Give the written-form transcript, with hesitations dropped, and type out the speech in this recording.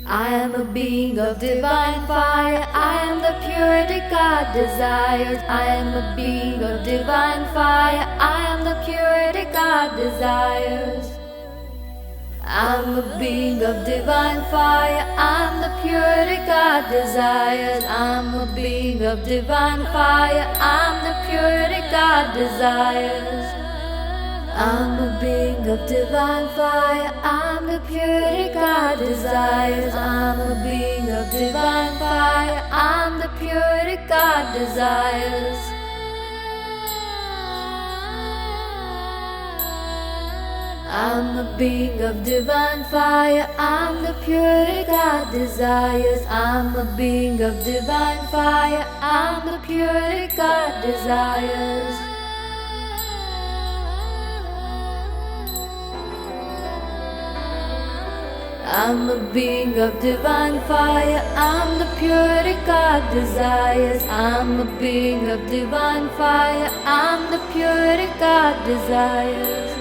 I am a being of divine fire. I am the purity God desires. I am a being of divine fire. I am the purity God desires. I'm a being of divine fire. I'm the purity God desires. I'm a being of divine fire. I'm the purity God desires. I'm a being of divine fire. I'm the purity God desires. I'm a being of divine fire. I'm the purity God desires. I'm a being of divine fire. I'm the purity God desires. I'm a being of divine fire. I'm the purity God desires. I'm a being of divine fire. I'm the purity God desires. I'm a being of divine fire. I'm the purity God desires.